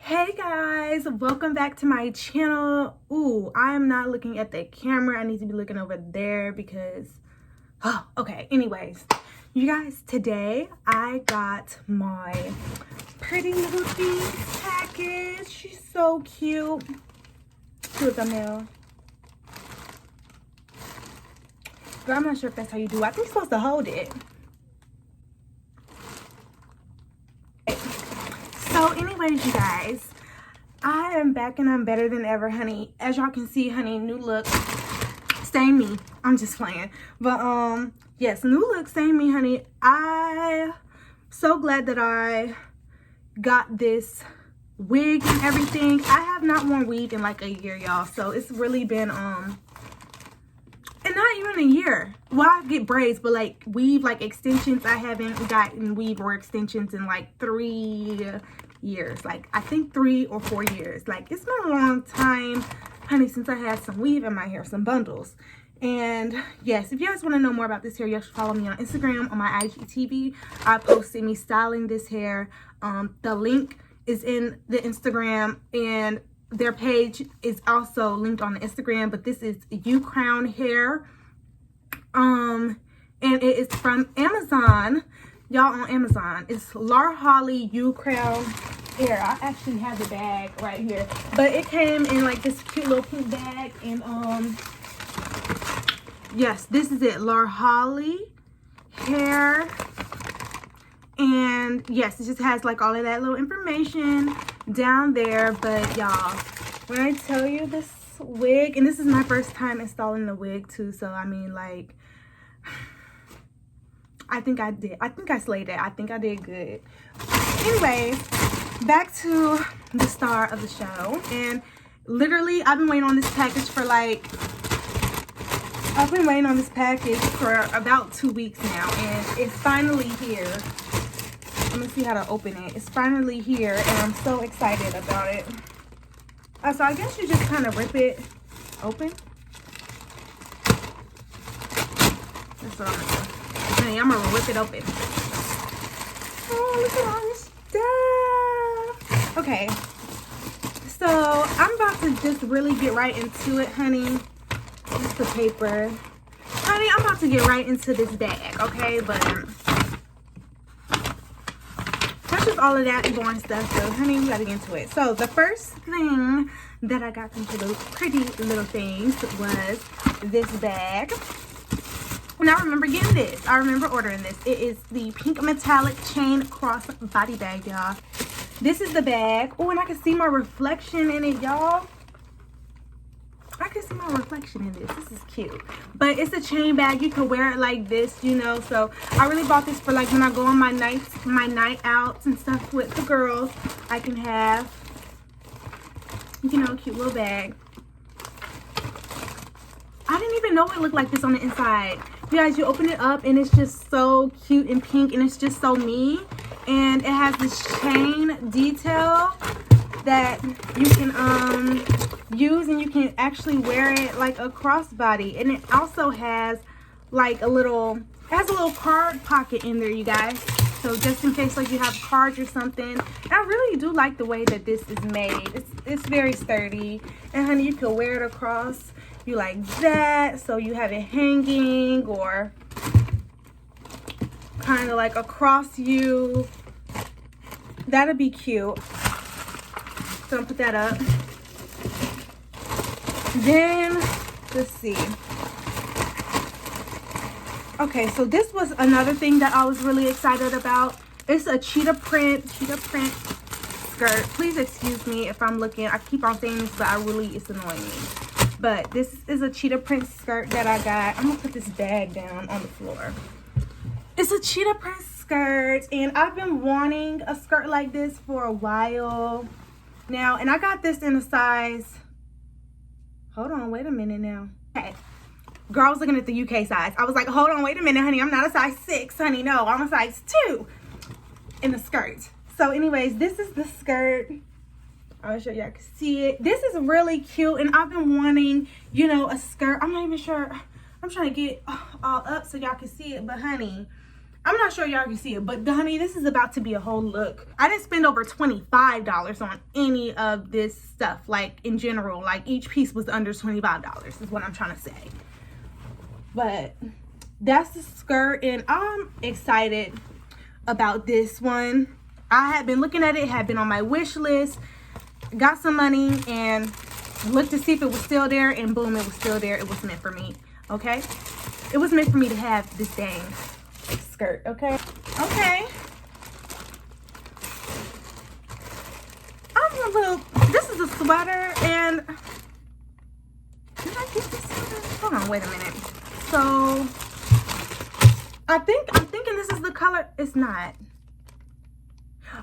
Hey guys, welcome back to my channel. Ooh, I am not looking at the camera. I need to be looking over there because okay, anyways, you guys, today I got my Pretty Little Things package. She's so cute. Do a thumbnail. Girl, I'm not sure if that's how you do it. I think you're supposed to hold it. So anyways, you guys, I am back and I'm better than ever, honey. As y'all can see, honey, new look, same me. I'm just playing. But yes, new look, same me, honey. I'm so glad that I got this wig and everything. I have not worn weave in like a year, y'all. So it's really been and not even a year. Well, I get braids, but like weave, like extensions, I haven't gotten weave or extensions in like 3 years. Like I think 3 or 4 years. Like it's been a long time, honey, since I had some weave in my hair, some bundles. And yes, if you guys want to know more about this hair, you should follow me on Instagram, on my IGTV. I posted me styling this hair. The link is in the Instagram, and their page is also linked on the Instagram, but this is U Crown hair. And it is from Amazon. Y'all, on Amazon. It's Laura Holly U Crown hair. I actually have the bag right here. But it came in like this cute little pink bag. And yes, this is it. Laura Holly hair. And yes, it just has like all of that little information down there. But y'all, when I tell you this wig, and this is my first time installing the wig too, so I mean, like, I think I slayed it. I think I did good. Anyways, back to the star of the show. And literally, I've been waiting on this package for about 2 weeks now, and it's finally here. Let me see how to open it. It's finally here, and I'm so excited about it. So I guess you just kind of rip it open. That's what I'm gonna do. Honey, I'm gonna rip it open. Oh, look at all this stuff. Okay, so I'm about to just really get right into it, honey. Just the paper. Honey, I'm about to get right into this bag, okay? But that's just all of that boring stuff. So, honey, we gotta get into it. So, the first thing that I got from those Pretty Little Things was this bag. And I remember getting this. I remember ordering this. It is the pink metallic chain cross body bag, y'all. This is the bag. Oh, and I can see my reflection in it, y'all. I can see my reflection in this. This is cute. But it's a chain bag. You can wear it like this, you know. So I really bought this for like when I go on my night outs and stuff with the girls. I can have, you know, a cute little bag. I didn't even know it looked like this on the inside. You guys, you open it up and it's just so cute and pink, and it's just so me. And it has this chain detail that you can use, and you can actually wear it like a crossbody. And it also has like a little card pocket in there, you guys. So just in case like you have cards or something. And I really do like the way that this is made. It's very sturdy, and honey, you can wear it across you like that, so you have it hanging or kind of like across you. That'll be cute. So I'll put that up. Then let's see. Okay, so this was another thing that I was really excited about. It's a cheetah print skirt. Please excuse me if I'm looking. I keep on saying this, but it's annoying me. But this is a cheetah print skirt that I got. I'm gonna put this bag down on the floor. It's a cheetah print skirt, and I've been wanting a skirt like this for a while now. And I got this in a size, hold on, wait a minute now. Okay, girl, I was looking at the UK size. I was like, hold on, wait a minute, honey. I'm not a size 6, honey. No, I'm a size 2 in the skirt. So anyways, this is the skirt. I'll show y'all can see it. This is really cute, and I've been wanting, you know, a skirt. I'm not even sure. I'm trying to get all up so y'all can see it, but honey, I'm not sure y'all can see it, but honey, this is about to be a whole look. I didn't spend over $25 on any of this stuff, like in general. Like each piece was under $25 is what I'm trying to say. But that's the skirt, and I'm excited about this one. I had been looking at it, had been on my wish list, got some money, and looked to see if it was still there, and boom, it was still there. It was meant for me, okay? It was meant for me to have this dang skirt, okay? Okay. I'm a little, this is a sweater, and did I get this sweater? Hold on, wait a minute. So, I'm thinking this is the color. It's not.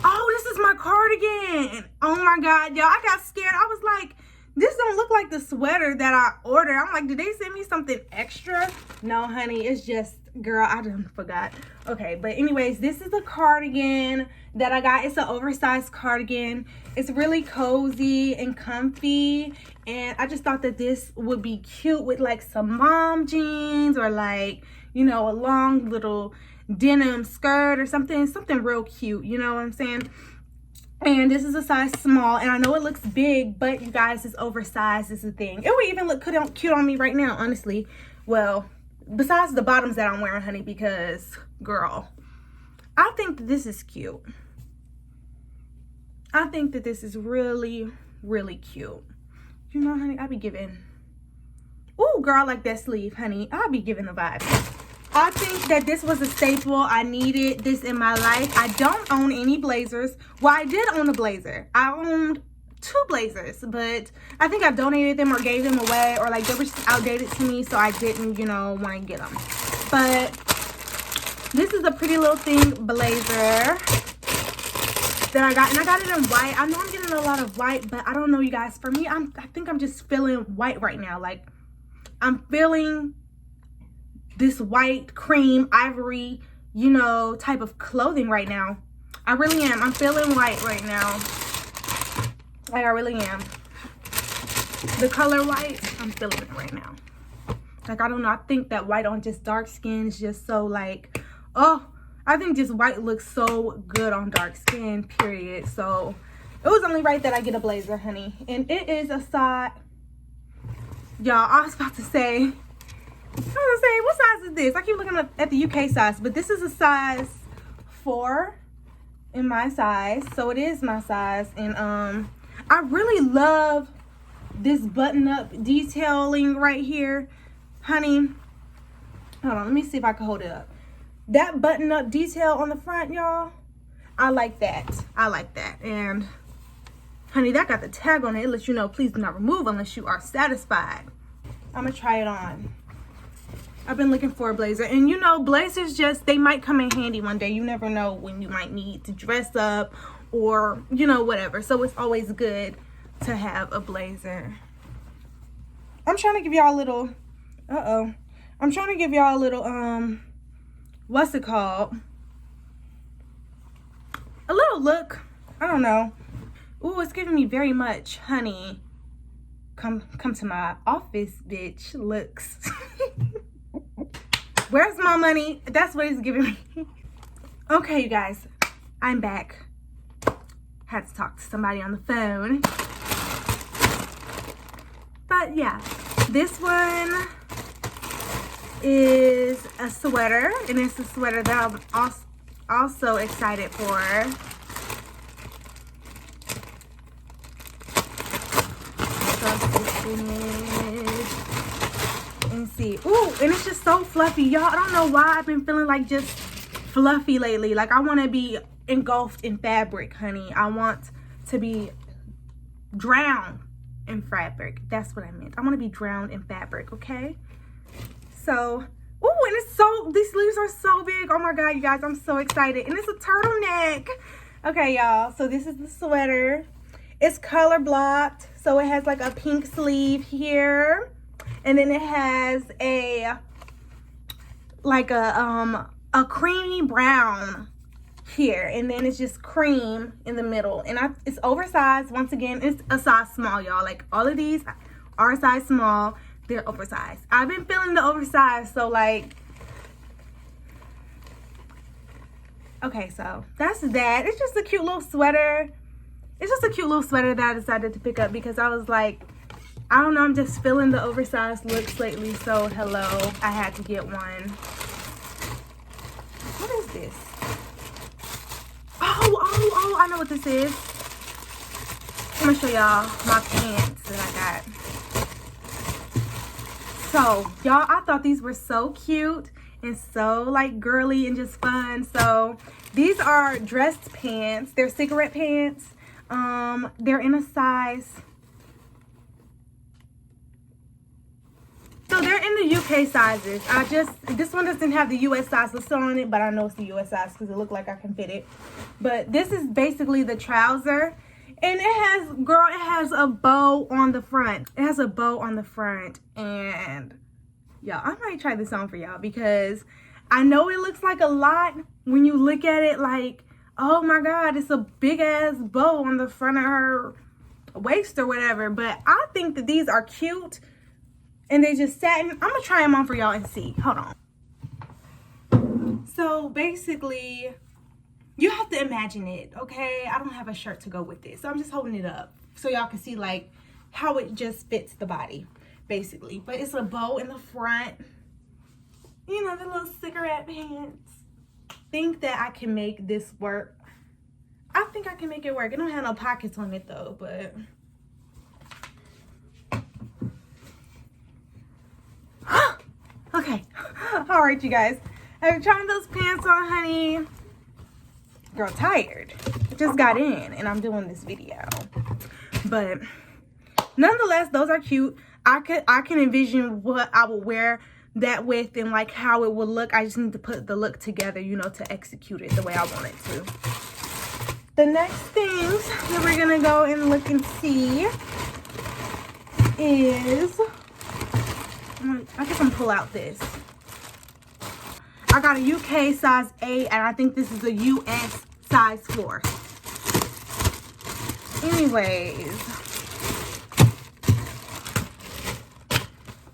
Oh, this is my cardigan. Oh my God, y'all, I got scared. I was like, this don't look like the sweater that I ordered. I'm like, did they send me something extra? No, honey, it's just, girl, I done forgot. Okay, but anyways, this is a cardigan that I got. It's an oversized cardigan. It's really cozy and comfy, and I just thought that this would be cute with like some mom jeans, or like, you know, a long little denim skirt or something real cute, you know what I'm saying? And this is a size small, and I know it looks big, but you guys, it's oversized is the thing. It would even look cute on me right now, honestly. Well, besides the bottoms that I'm wearing, honey, because, girl, I think that this is cute. I think that this is really, really cute. You know, honey, I be giving, ooh, girl, I like that sleeve, honey. I be giving the vibe. I think that this was a staple. I needed this in my life. I don't own any blazers. Well, I did own a blazer. I owned 2 blazers, but I think I donated them or gave them away, or like they were just outdated to me, so I didn't, you know, want to get them. But this is a Prettylittlething blazer that I got, and I got it in white. I know I'm getting a lot of white, but I don't know, you guys. For me, I think I'm just feeling white right now. Like, I'm feeling this white, cream, ivory, you know, type of clothing right now. I really am. I'm feeling white right now. Like, I really am. The color white, I'm feeling it right now. Like, I don't know. I think that white on just dark skin is just so like, oh, I think just white looks so good on dark skin, period. So, it was only right that I get a blazer, honey. And it is a size, y'all, I was about to say, what size is this? I keep looking at the UK size, but this is a size 4 in my size, so it is my size. And I really love this button-up detailing right here, honey. Hold on, let me see if I can hold it up. That button-up detail on the front, y'all, I like that. I like that. And honey, that got the tag on it. It lets you know, please do not remove unless you are satisfied. I'm gonna try it on. I've been looking for a blazer, and you know, blazers just, they might come in handy one day. You never know when you might need to dress up, or, you know, whatever. So it's always good to have a blazer. I'm trying to give y'all a little, I'm trying to give y'all a little, what's it called? A little look. I don't know. Ooh, it's giving me very much, honey, come to my office, bitch, looks. Where's my money? That's what it's giving me. Okay, you guys, I'm back. Had to talk to somebody on the phone. But yeah, this one is a sweater, and it's a sweater that I'm also excited for. And see, ooh, and it's just so fluffy, y'all. I don't know why I've been feeling like just fluffy lately. Like, I want to be engulfed in fabric, honey. I want to be drowned in fabric. That's what I meant. I want to be drowned in fabric, okay? So, ooh, and it's so, these sleeves are so big. Oh my God, you guys, I'm so excited. And it's a turtleneck. Okay, y'all, so this is the sweater. It's color blocked, so it has like a pink sleeve here, and then it has a like a creamy brown here, and then it's just cream in the middle. And it's oversized. Once again, it's a size small, y'all. Like, all of these are a size small. They're oversized. I've been feeling the oversized, so like, Okay, so that's that. It's just a cute little sweater. It's just a cute little sweater that I decided to pick up because I was like, I don't know, I'm just feeling the oversized looks lately. So hello, I had to get one. What is this? Oh, I know what this is. I'm gonna show y'all my pants that I got. So y'all, I thought these were so cute and so like girly and just fun. So these are dressed pants. They're cigarette pants. They're in a size. So they're in the UK sizes. This one doesn't have the US size listed on it, but I know it's the US size because it looked like I can fit it. But this is basically the trouser. And it has a bow on the front. It has a bow on the front. And y'all, I might try this on for y'all because I know it looks like a lot when you look at it like, oh my God, it's a big ass bow on the front of her waist or whatever. But I think that these are cute. And they just satin. I'm gonna try them on for y'all and see. Hold on. So basically, you have to imagine it, okay? I don't have a shirt to go with this, so I'm just holding it up so y'all can see like how it just fits the body, basically. But it's a bow in the front. You know, the little cigarette pants. Think that I can make this work. I think I can make it work. It don't have no pockets on it though, but. Okay, all right, you guys. I'm trying those pants on, honey. Girl, tired. Just got in, and I'm doing this video. But nonetheless, those are cute. I can envision what I would wear that with and like how it would look. I just need to put the look together, you know, to execute it the way I want it to. The next things that we're gonna go and look and see is. I guess I'm gonna pull out this. I got a UK size 8 and I think this is a US size 4. Anyways,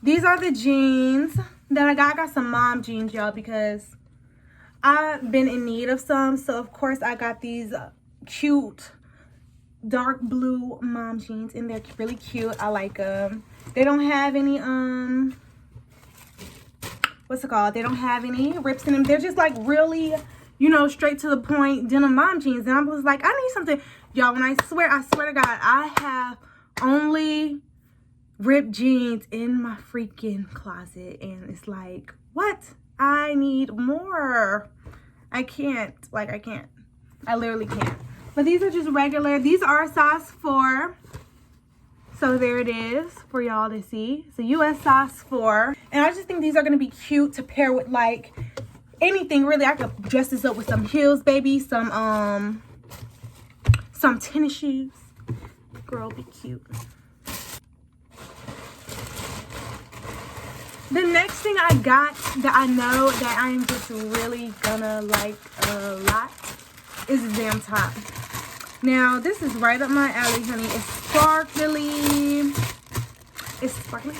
these are the jeans that I got. I got some mom jeans, y'all, because I've been in need of some. So of course I got these cute dark blue mom jeans and they're really cute. I like them. They don't have any what's it called? They don't have any rips in them. They're just like really, you know, straight to the point denim mom jeans. And I was like, I need something. Y'all, when I swear to God, I have only ripped jeans in my freaking closet. And it's like, what? I need more. I can't. Like, I can't. I literally can't. But these are just regular. These are a size 4. So there it is for y'all to see. It's a US size 4. And I just think these are going to be cute to pair with like anything really. I could dress this up with some heels, baby. Some tennis shoes. Girl, be cute. The next thing I got that I know that I'm just really gonna like a lot is a damn top. Now, this is right up my alley, honey. It's sparkly. It's sparkly.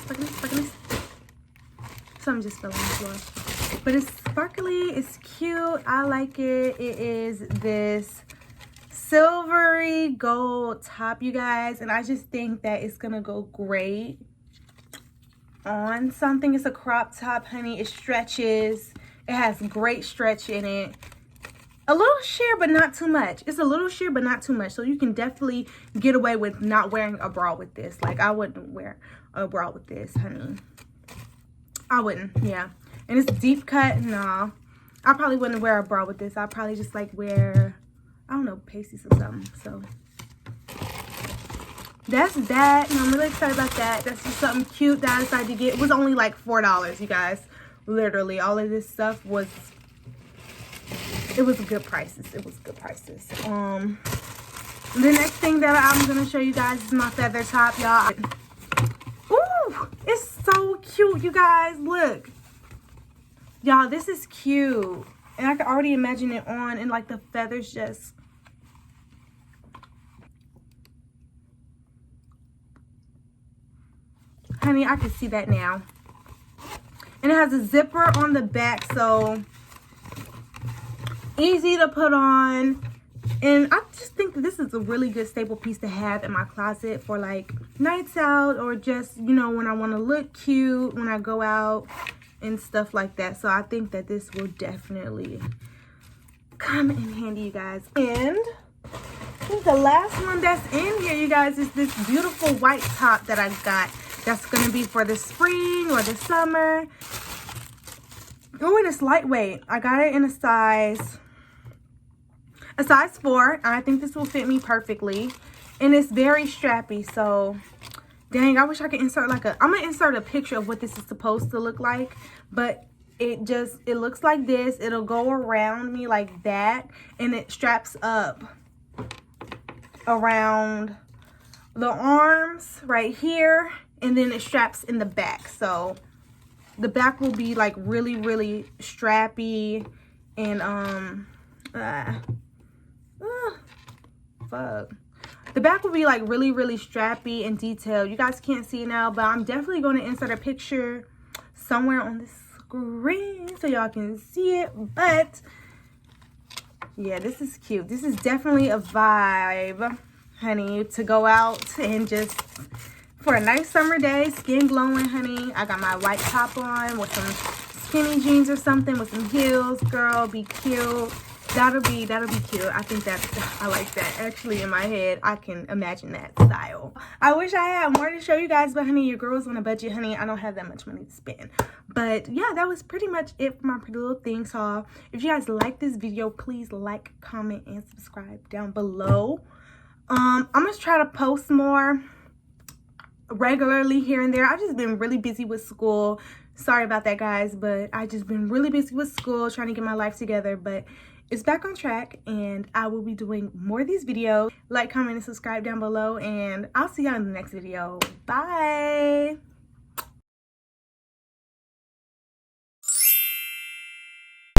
So I'm just feeling this one. But it's sparkly. It's cute. I like it. It is this silvery gold top, you guys. And I just think that it's going to go great on something. It's a crop top, honey. It stretches. It has great stretch in it. A little sheer, but not too much. It's a little sheer, but not too much. So you can definitely get away with not wearing a bra with this. Like, I wouldn't wear a bra with this, honey. I wouldn't, yeah. And it's deep cut. No, I probably wouldn't wear a bra with this. I'd probably just, like, wear, I don't know, pasties or something. So, that's that. And I'm really excited about that. That's just something cute that I decided to get. It was only, like, $4, you guys. Literally, all of this stuff was... It was good prices. It was good prices. The next thing that I'm going to show you guys is my feather top, y'all. Ooh, it's so cute, you guys. Look. Y'all, this is cute. And I can already imagine it on and like the feathers just... Honey, I can see that now. And it has a zipper on the back, so... easy to put on. And I just think that this is a really good staple piece to have in my closet for like nights out, or just, you know, when I want to look cute when I go out and stuff like that. So I think that this will definitely come in handy, you guys. And I think the last one that's in here, you guys, is this beautiful white top that I got. That's going to be for the spring or the summer. Oh, and it's lightweight. I got it in a size 4, and I think this will fit me perfectly. And it's very strappy, so dang, I wish I could insert like I'm gonna insert a picture of what this is supposed to look like, but it looks like this. It'll go around me like that, and it straps up around the arms right here, and then it straps in the back. So the back will be like really, really strappy, and fuck. The back will be like really, really strappy and detailed. You guys can't see it now, but I'm definitely going to insert a picture somewhere on the screen so y'all can see it. But yeah, this is cute. This is definitely a vibe, honey, to go out and just for a nice summer day, skin glowing, honey. I got my white top on with some skinny jeans or something with some heels. Girl, be cute. That'll be cute. I think I like that. Actually, in my head, I can imagine that style. I wish I had more to show you guys, but honey, your girl's on a budget, honey. I don't have that much money to spend. But yeah, that was pretty much it for my Pretty Little Things haul. If you guys like this video, please like, comment, and subscribe down below. I'm gonna try to post more regularly here and there. I've just been really busy with school. Sorry about that, guys, but I just been really busy with school, trying to get my life together. But it's back on track, and I will be doing more of these videos. Like, comment, and subscribe down below, and I'll see y'all in the next video. Bye.